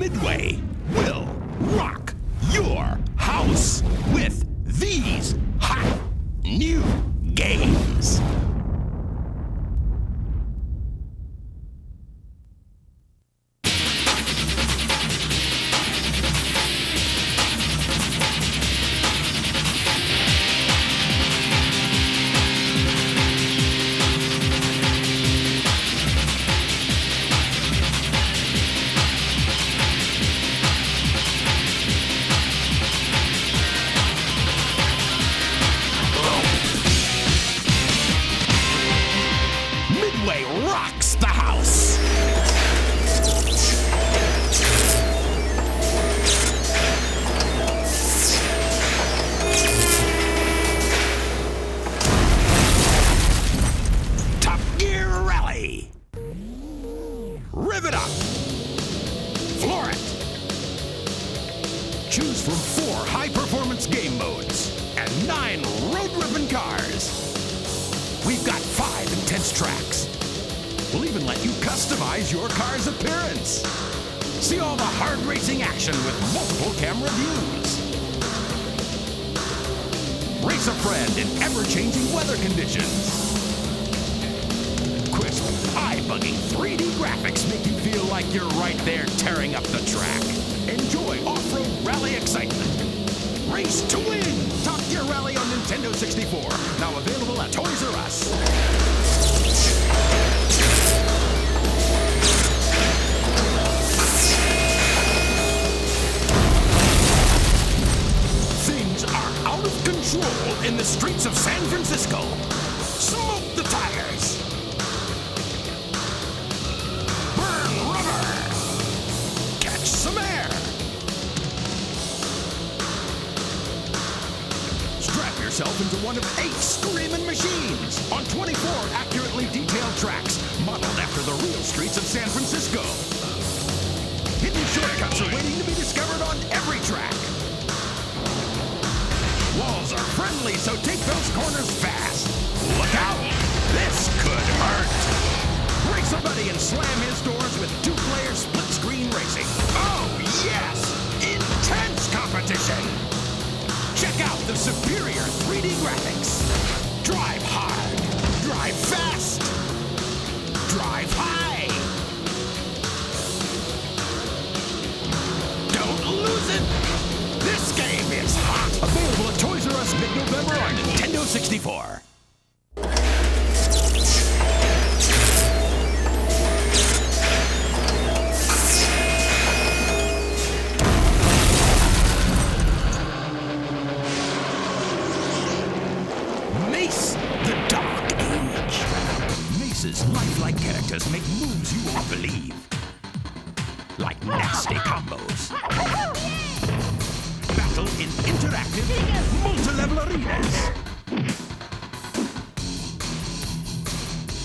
Midway will rock your house with these hot new games. Midway Rocks the House. Top Gear Rally. Riv it up. Floor it. Choose from 4 high-performance game modes and 9 road-ripping cars. We've got 5 intense tracks. We'll even let you customize your car's appearance. See all the hard racing action with multiple camera views. Race a friend in ever-changing weather conditions. Crisp, eye-bugging 3D graphics make you feel like you're right there tearing up the track. Enjoy off-road rally excitement. Race to win! Top Gear Rally on Nintendo 64. Now available at Toys R Us. Things are out of control in the streets of San Francisco. Smoke the tires. Burn rubber. Catch some air. Strap yourself into one of 8 screaming machines on 24 accurately detailed tracks modeled after the real streets of San Francisco. Hidden shortcuts are waiting to be discovered on every track. Walls are friendly, so take those corners fast. Look out! This could hurt! Race a buddy and slam his doors with 2-player split-screen racing. Oh, yes! Intense competition! Check out the superior 3D graphics. Drive hard. Drive fast. Drive high. Don't lose it. This game is hot. Available at Toys R Us mid-November on Nintendo 64. Lifelike characters make moves you won't believe. Like nasty combos. Battle in interactive, multi-level arenas.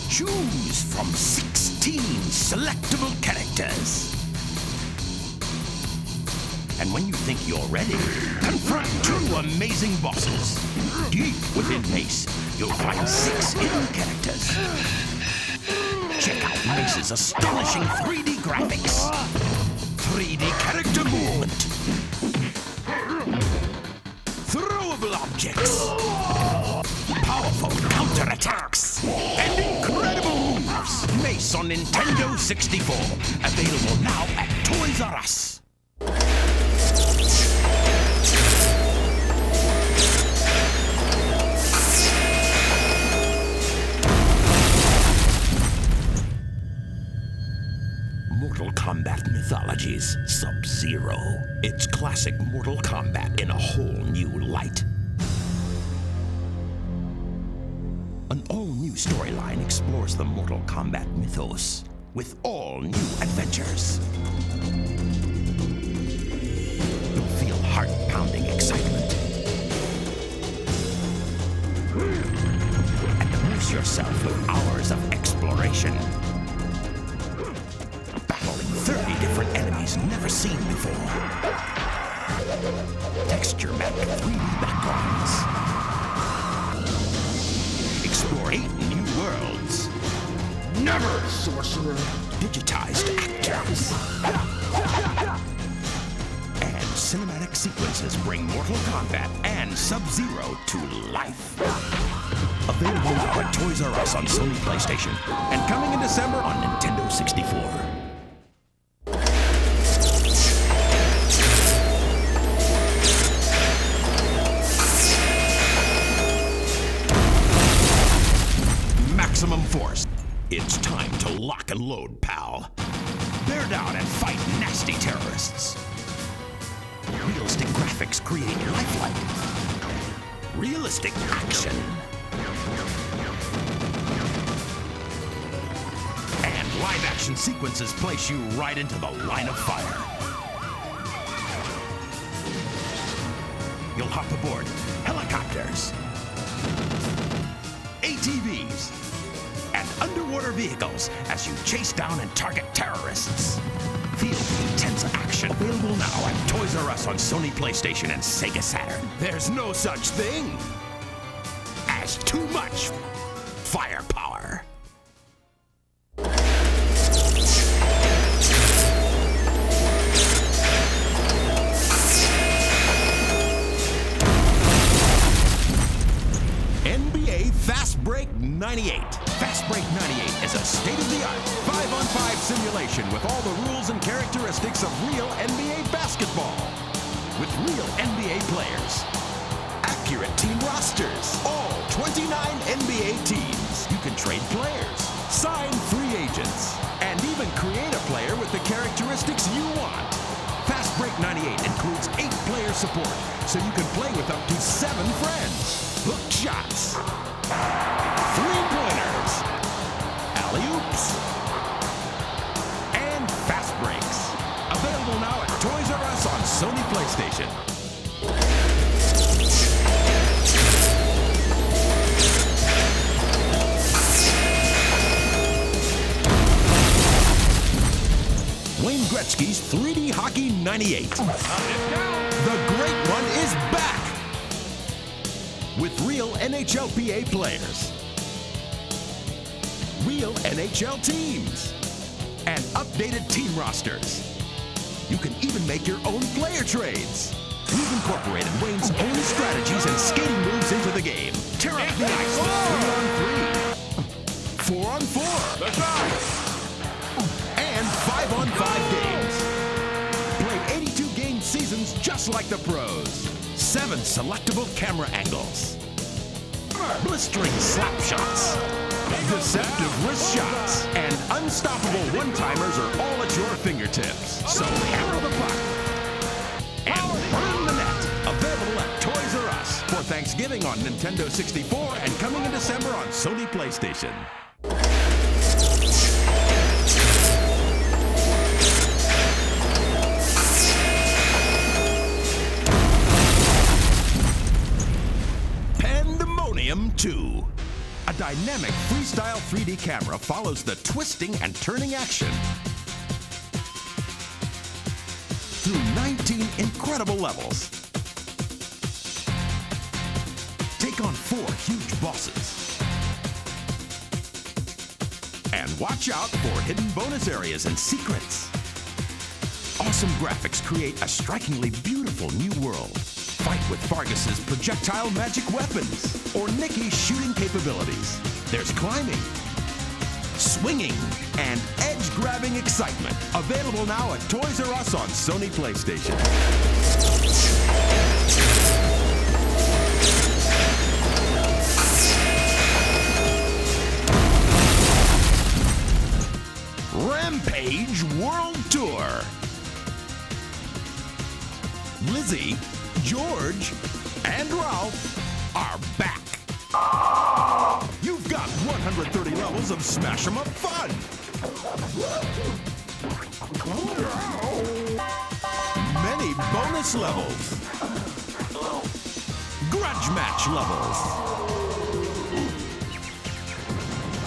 Choose from 16 selectable characters. And when you think you're ready, confront 2 amazing bosses. Deep within Mace, you'll find 6 hidden characters. Check out Mace's astonishing 3D graphics. 3D character movement. Throwable objects. Powerful counterattacks. And incredible moves. Mace on Nintendo 64. Available now at Toys R Us. Mortal Kombat Mythologies Sub-Zero. It's classic Mortal Kombat in a whole new light. An all-new storyline explores the Mortal Kombat mythos with all new adventures. You'll feel heart-pounding excitement. And immerse yourself with hours of exploration. 30 different enemies never seen before. Texture-mapped 3D backgrounds. Explore 8 new worlds. Never, sorcerer. Digitized actors. cinematic sequences bring Mortal Kombat and Sub-Zero to life. Available now at Toys R Us on Sony PlayStation and coming in December on Nintendo 64. Maximum force. It's time to lock and load, pal. Bear down and fight nasty terrorists. Realistic graphics create lifelike. Realistic action. And live-action sequences place you right into the line of fire. You'll hop aboard helicopters, ATVs, and underwater vehicles as you chase down and target terrorists. Feel the intense action. Available now at Toys R Us on Sony PlayStation and Sega Saturn. There's no such thing as too much firepower. NBA Fast Break 98. Fast Break 98 is a state-of-the-art 5-on-5 simulation with all the rules and characteristics of real NBA basketball. With real NBA players, accurate team rosters, all 29 NBA teams. You can trade players, sign free agents, and even create a player with the characteristics you want. Fast Break 98 includes 8-player support, so you can play with up to 7 friends. Hook shots, three-pointers, alley-oops, and fast breaks. Available now at Toys R Us on Sony PlayStation. Wayne Gretzky's 3D Hockey 98. The great one is back with real NHLPA players, real NHL teams, and updated team rosters. You can even make your own player trades. We've incorporated Wayne's own strategies and skating moves into the game. Tear up the ice with 3-on-3, 4-on-4, and 5-on-5 games. Play 82 game seasons just like the pros. 7 selectable camera angles, blistering slap shots, deceptive wrist shots, and unstoppable one-timers are all at your fingertips. So hammer the puck and burn the net. Available at Toys R Us for Thanksgiving on Nintendo 64 and coming in December on Sony PlayStation. Pandemonium 2. A dynamic freestyle 3D camera follows the twisting and turning action through 19 incredible levels. Take on 4 huge bosses. And watch out for hidden bonus areas and secrets. Awesome graphics create a strikingly beautiful new world. Fight with Fargus's projectile magic weapons or Nicky's shooting capabilities. There's climbing, swinging, and edge-grabbing excitement. Available now at Toys R Us on Sony PlayStation. Rampage World Tour. Lizzie, George, and Ralph are back. You've got 130 levels of smash 'em up fun. Many bonus levels. Grudge match levels.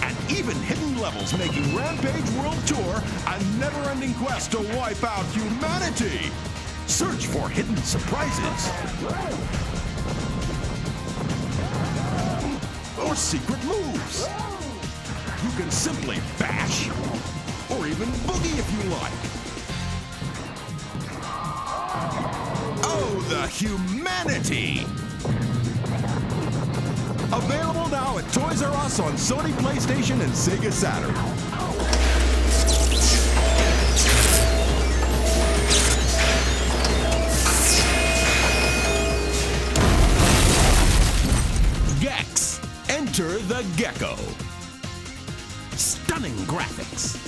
And even hidden levels, making Rampage World Tour a never-ending quest to wipe out humanity. Search for hidden surprises or secret moves. You can simply bash or even boogie if you like. the humanity! Available now at Toys R Us on Sony PlayStation and Sega Saturn. Gex, enter the gecko. Stunning graphics.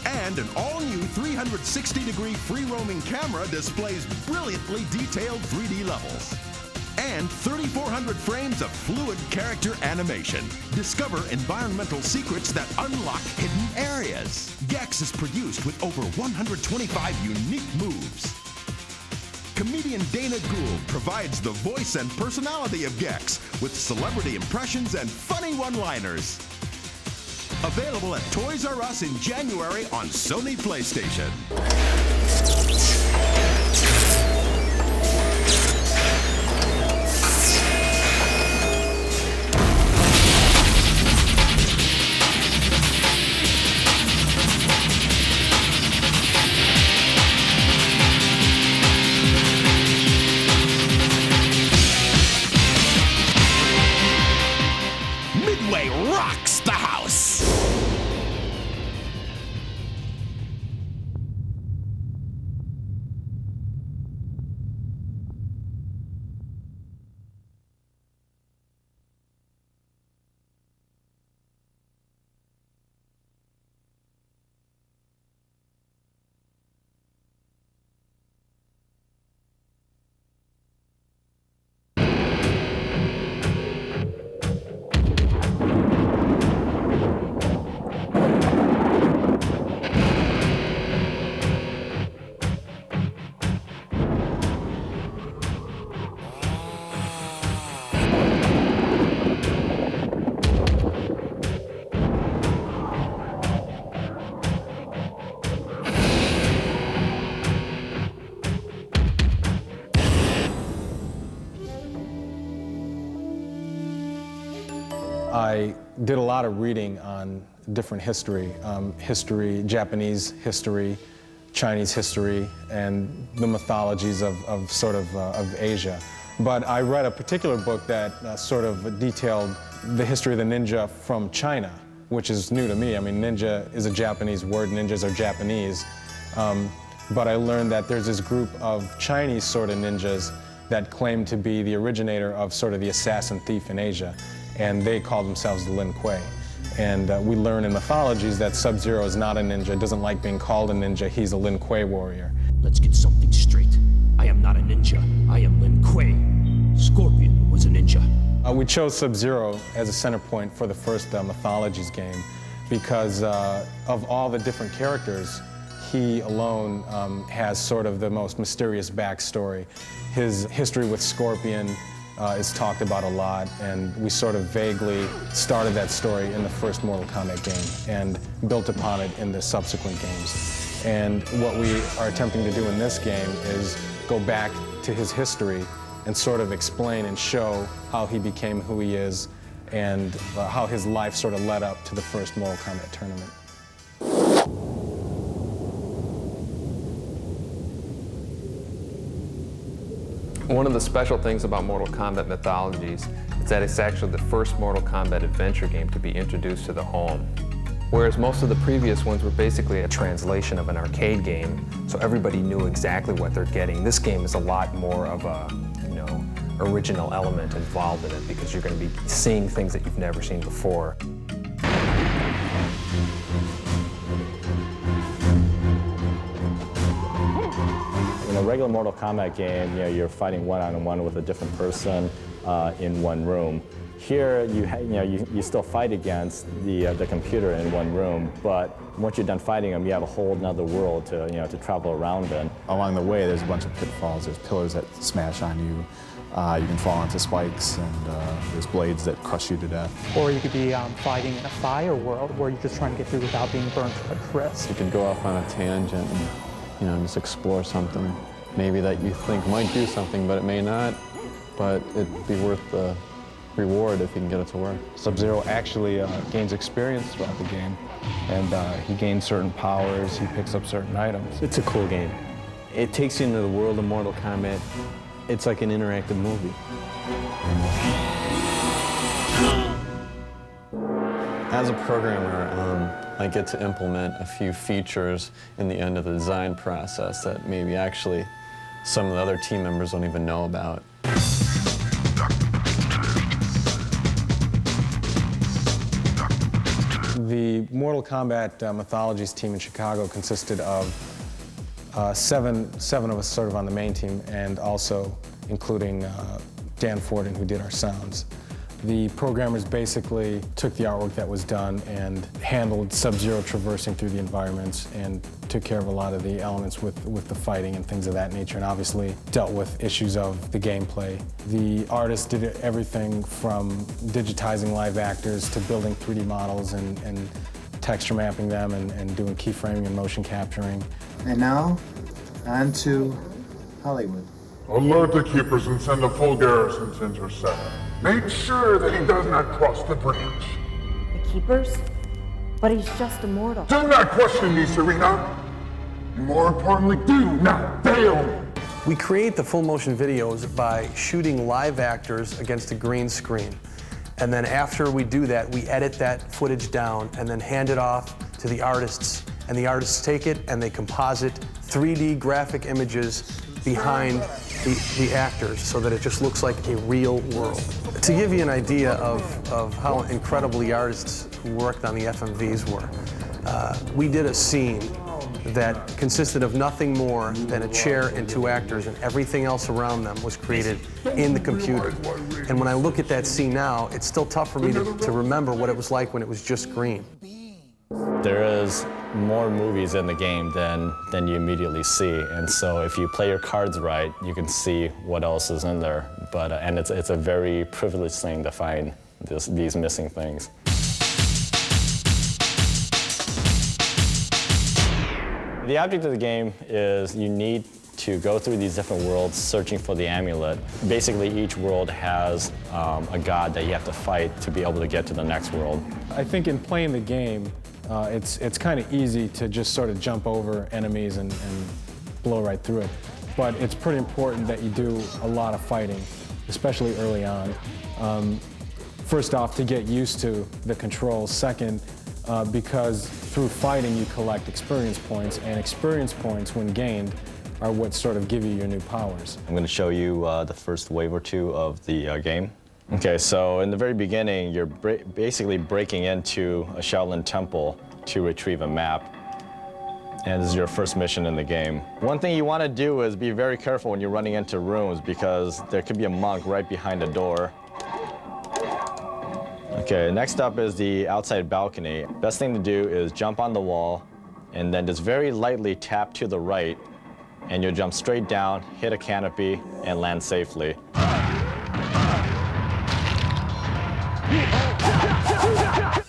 And an all-new 360-degree free-roaming camera displays brilliantly detailed 3D levels. And 3,400 frames of fluid character animation. Discover environmental secrets that unlock hidden areas. Gex is produced with over 125 unique moves. Comedian Dana Gould provides the voice and personality of Gex with celebrity impressions and funny one-liners. Available at Toys R Us in January on Sony PlayStation. Midway Rocks The House. I did a lot of reading on different history, Japanese history, Chinese history, and the mythologies of Asia. But I read a particular book that sort of detailed the history of the ninja from China, which is new to me. I mean, ninja is a Japanese word, ninjas are Japanese. But I learned that there's this group of Chinese sort of ninjas that claim to be the originator of sort of the assassin thief in Asia. And they call themselves the Lin Kuei. And we learn in mythologies that Sub-Zero is not a ninja, doesn't like being called a ninja, he's a Lin Kuei warrior. Let's get something straight. I am not a ninja, I am Lin Kuei. Scorpion was a ninja. We chose Sub-Zero as a center point for the first Mythologies game because of all the different characters, he alone has sort of the most mysterious backstory. His history with Scorpion is talked about a lot, and we sort of vaguely started that story in the first Mortal Kombat game and built upon it in the subsequent games. And what we are attempting to do in this game is go back to his history and sort of explain and show how he became who he is and how his life sort of led up to the first Mortal Kombat tournament. One of the special things about Mortal Kombat Mythologies is that it's actually the first Mortal Kombat adventure game to be introduced to the home. Whereas most of the previous ones were basically a translation of an arcade game, so everybody knew exactly what they're getting. This game is a lot more of a, original element involved in it because you're going to be seeing things that you've never seen before. In a regular Mortal Kombat game, you're fighting one-on-one with a different person in one room. Here, you still fight against the computer in one room, but once you're done fighting them, you have a whole nother world to travel around in. Along the way, there's a bunch of pitfalls. There's pillars that smash on you. You can fall onto spikes, and there's blades that crush you to death. Or you could be fighting in a fire world where you're just trying to get through without being burnt to a crisp. You could go off on a tangent and just explore something maybe that you think might do something, but it may not. But it'd be worth the reward if you can get it to work. Sub-Zero actually gains experience throughout the game, and he gains certain powers, he picks up certain items. It's a cool game. It takes you into the world of Mortal Kombat. It's like an interactive movie. As a programmer, I get to implement a few features in the end of the design process that maybe actually some of the other team members don't even know about. The Mortal Kombat Mythologies team in Chicago consisted of seven of us sort of on the main team, and also including Dan Forden, who did our sounds. The programmers basically took the artwork that was done and handled Sub-Zero traversing through the environments and took care of a lot of the elements with the fighting and things of that nature, and obviously dealt with issues of the gameplay. The artists did everything from digitizing live actors to building 3D models and texture mapping them and doing keyframing and motion capturing. And now, on to Hollywood. Alert the keepers and send a full garrison to intercept. Make sure that he does not cross the bridge. The keepers? But he's just immortal. Do not question me, Serena. More importantly, do not fail me. We create the full motion videos by shooting live actors against a green screen. And then after we do that, we edit that footage down and then hand it off to the artists. And the artists take it and they composite 3D graphic images behind the actors so that it just looks like a real world. To give you an idea of how incredible the artists who worked on the FMVs were, we did a scene that consisted of nothing more than a chair and two actors, and everything else around them was created in the computer. And when I look at that scene now, it's still tough for me to remember what it was like when it was just green. There is more movies in the game than you immediately see, and so if you play your cards right, you can see what else is in there. But and it's a very privileged thing to find these missing things. The object of the game is you need to go through these different worlds searching for the amulet. Basically, each world has a god that you have to fight to be able to get to the next world. I think in playing the game, it's kind of easy to just sort of jump over enemies and blow right through it. But it's pretty important that you do a lot of fighting, especially early on. First off, to get used to the controls. Second, because through fighting you collect experience points, and experience points, when gained, are what sort of give you your new powers. I'm going to show you the first wave or two of the game. Okay, so in the very beginning, you're basically breaking into a Shaolin temple to retrieve a map. And this is your first mission in the game. One thing you want to do is be very careful when you're running into rooms, because there could be a monk right behind a door. Okay, next up is the outside balcony. Best thing to do is jump on the wall and then just very lightly tap to the right, and you'll jump straight down, hit a canopy, and land safely.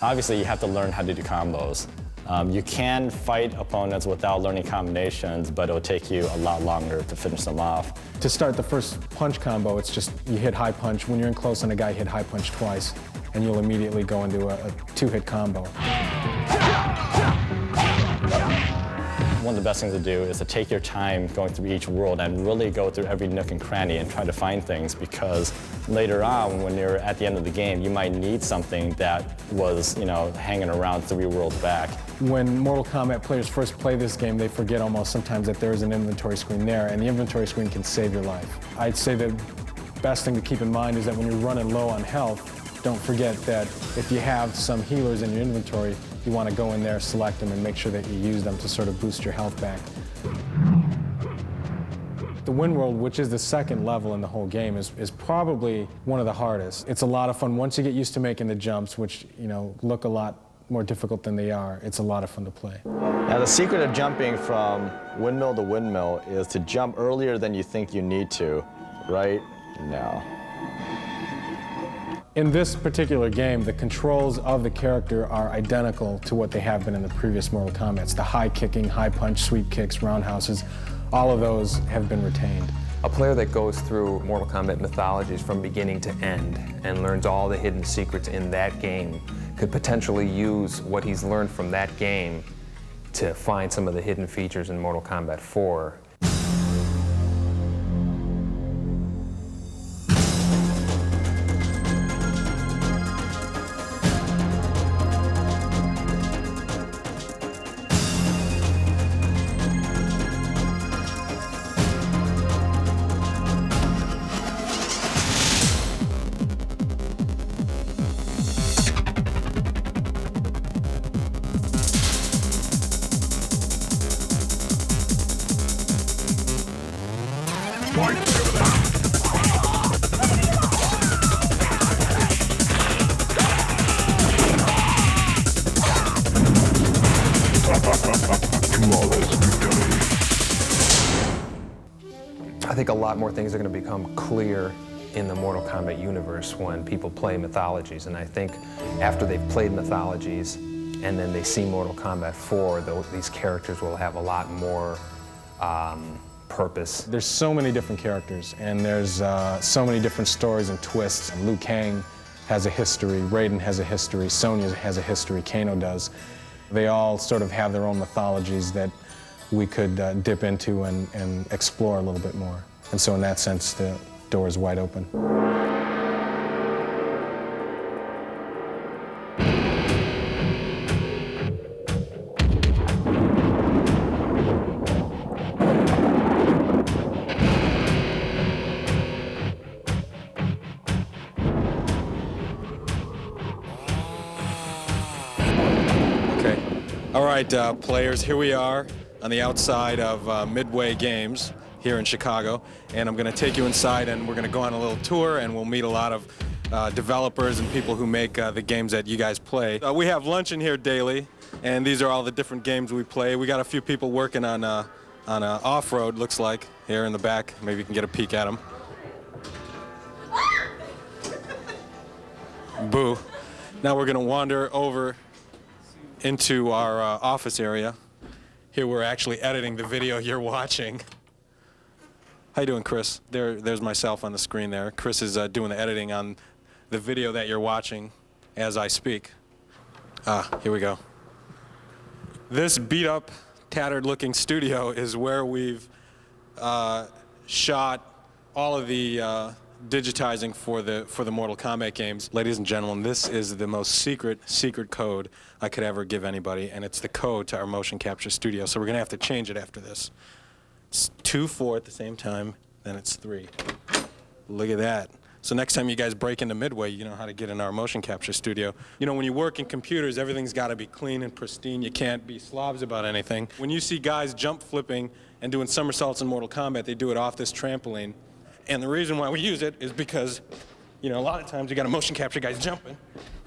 Obviously, you have to learn how to do combos. You can fight opponents without learning combinations, but it'll take you a lot longer to finish them off. To start the first punch combo, it's just you hit high punch. When you're in close on a guy, hit high punch twice, and you'll immediately go into a two-hit combo. One of the best things to do is to take your time going through each world and really go through every nook and cranny and try to find things, because later on, when you're at the end of the game, you might need something that was, hanging around 3 worlds back. When Mortal Kombat players first play this game, they forget almost sometimes that there is an inventory screen there, and the inventory screen can save your life. I'd say the best thing to keep in mind is that when you're running low on health, don't forget that if you have some healers in your inventory, you want to go in there, select them, and make sure that you use them to sort of boost your health back. The Wind World, which is the second level in the whole game, is probably one of the hardest. It's a lot of fun. Once you get used to making the jumps, which look a lot more difficult than they are, it's a lot of fun to play. Now, the secret of jumping from windmill to windmill is to jump earlier than you think you need to, right now. In this particular game, the controls of the character are identical to what they have been in the previous Mortal Kombat. The high kicking, high punch, sweep kicks, roundhouses, all of those have been retained. A player that goes through Mortal Kombat Mythologies from beginning to end and learns all the hidden secrets in that game could potentially use what he's learned from that game to find some of the hidden features in Mortal Kombat 4. think a lot more things are going to become clear in the Mortal Kombat universe when people play Mythologies, and I think after they've played Mythologies and then they see Mortal Kombat 4, these characters will have a lot more purpose. There's so many different characters, and there's so many different stories and twists. And Liu Kang has a history, Raiden has a history, Sonya has a history, Kano does. They all sort of have their own mythologies that we could dip into and explore a little bit more. And so in that sense, the door is wide open. All right, players, here we are on the outside of Midway Games here in Chicago, and I'm going to take you inside and we're going to go on a little tour and we'll meet a lot of developers and people who make the games that you guys play. We have lunch in here daily, and these are all the different games we play. We got a few people working on off-road, looks like, here in the back. Maybe you can get a peek at them. Boo. Now we're going to wander over into our office area. Here we're actually editing the video you're watching. How you doing, Chris? There's myself on the screen there. Chris is doing the editing on the video that you're watching as I speak. Here we go. This beat up, tattered looking studio is where we've shot all of the digitizing for the Mortal Kombat games. Ladies and gentlemen, this is the most secret code I could ever give anybody, and it's the code to our motion capture studio. So we're gonna have to change it after this. It's 2-4 at the same time, then it's 3. Look at that. So next time you guys break into Midway, you know how to get in our motion capture studio. You know, when you work in computers, everything's got to be clean and pristine. You can't be slobs about anything. When you see guys jump flipping and doing somersaults in Mortal Kombat, they do it off this trampoline. And the reason why we use it is because, you know, a lot of times you got a motion capture guys jumping,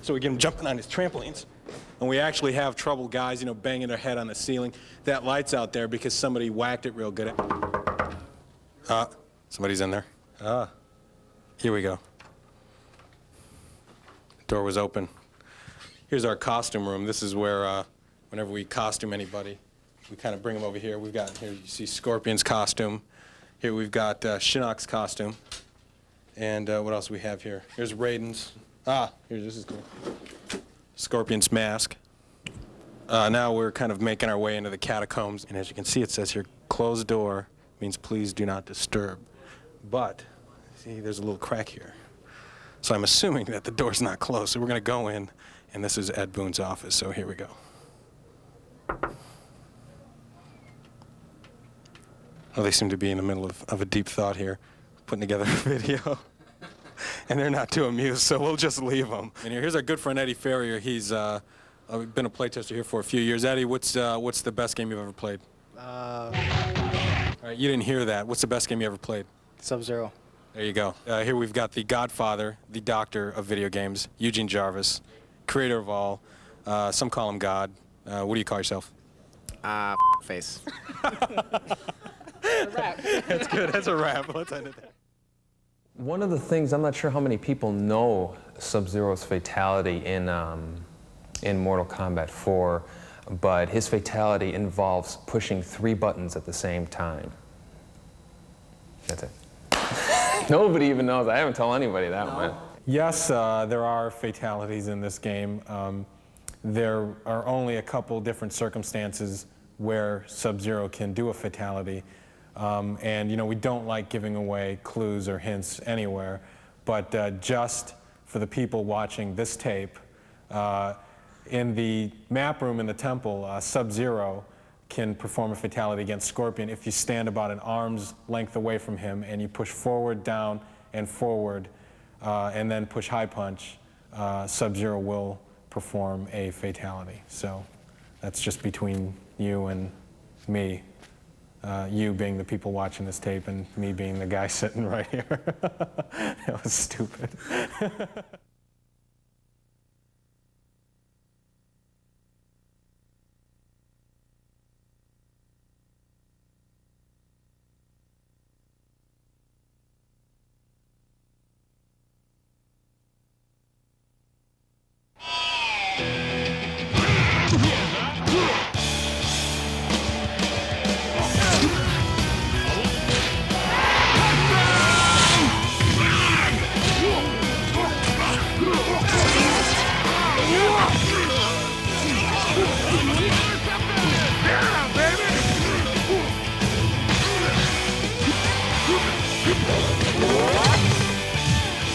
so we get them jumping on his trampolines. And we actually have trouble guys, you know, banging their head on the ceiling. That light's out there because somebody whacked it real good. Somebody's in there. Here we go. Door was open. Here's our costume room. This is where, whenever we costume anybody, we kind of bring them over here. We've got, here you see Scorpion's costume. Here we've got Shinnok's costume. And what else do we have here? Here's Raiden's. This is cool. Scorpion's mask. Now we're kind of making our way into the catacombs. And as you can see, it says here, closed door means please do not disturb. But, see, there's a little crack here. So I'm assuming that the door's not closed. So we're going to go in, and this is Ed Boon's office. So here we go. Oh, they seem to be in the middle of a deep thought here, putting together a video. And they're not too amused, so we'll just leave them. And here's our good friend Eddie Ferrier. He's been a playtester here for a few years. Eddie, what's the best game you've ever played? All right, you didn't hear that. What's the best game you ever played? Sub-Zero. There you go. Here we've got the godfather, the doctor of video games, Eugene Jarvis, creator of all. Some call him God. What do you call yourself? Face. That's a wrap. That's good. That's a wrap. Let's end it there. One of the things, I'm not sure how many people know Sub-Zero's fatality in Mortal Kombat 4, but his fatality involves pushing 3 buttons at the same time. That's it. Nobody even knows. I haven't told anybody that one. Yes, there are fatalities in this game. There are only a couple different circumstances where Sub-Zero can do a fatality. And, you know, we don't like giving away clues or hints anywhere, but just for the people watching this tape, in the map room in the temple, Sub-Zero can perform a fatality against Scorpion if you stand about an arm's length away from him and you push forward, down, and forward, and then push high punch. Sub-Zero will perform a fatality. So that's just between you and me. You being the people watching this tape and me being the guy sitting right here. That was stupid.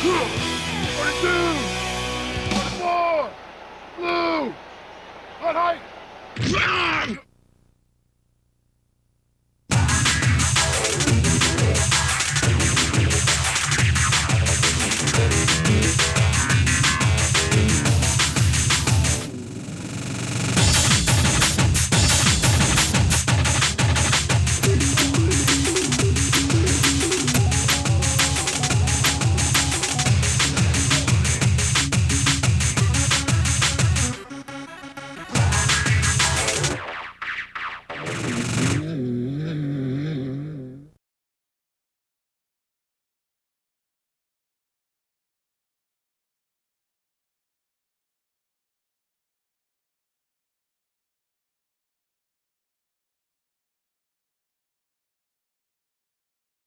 Huh!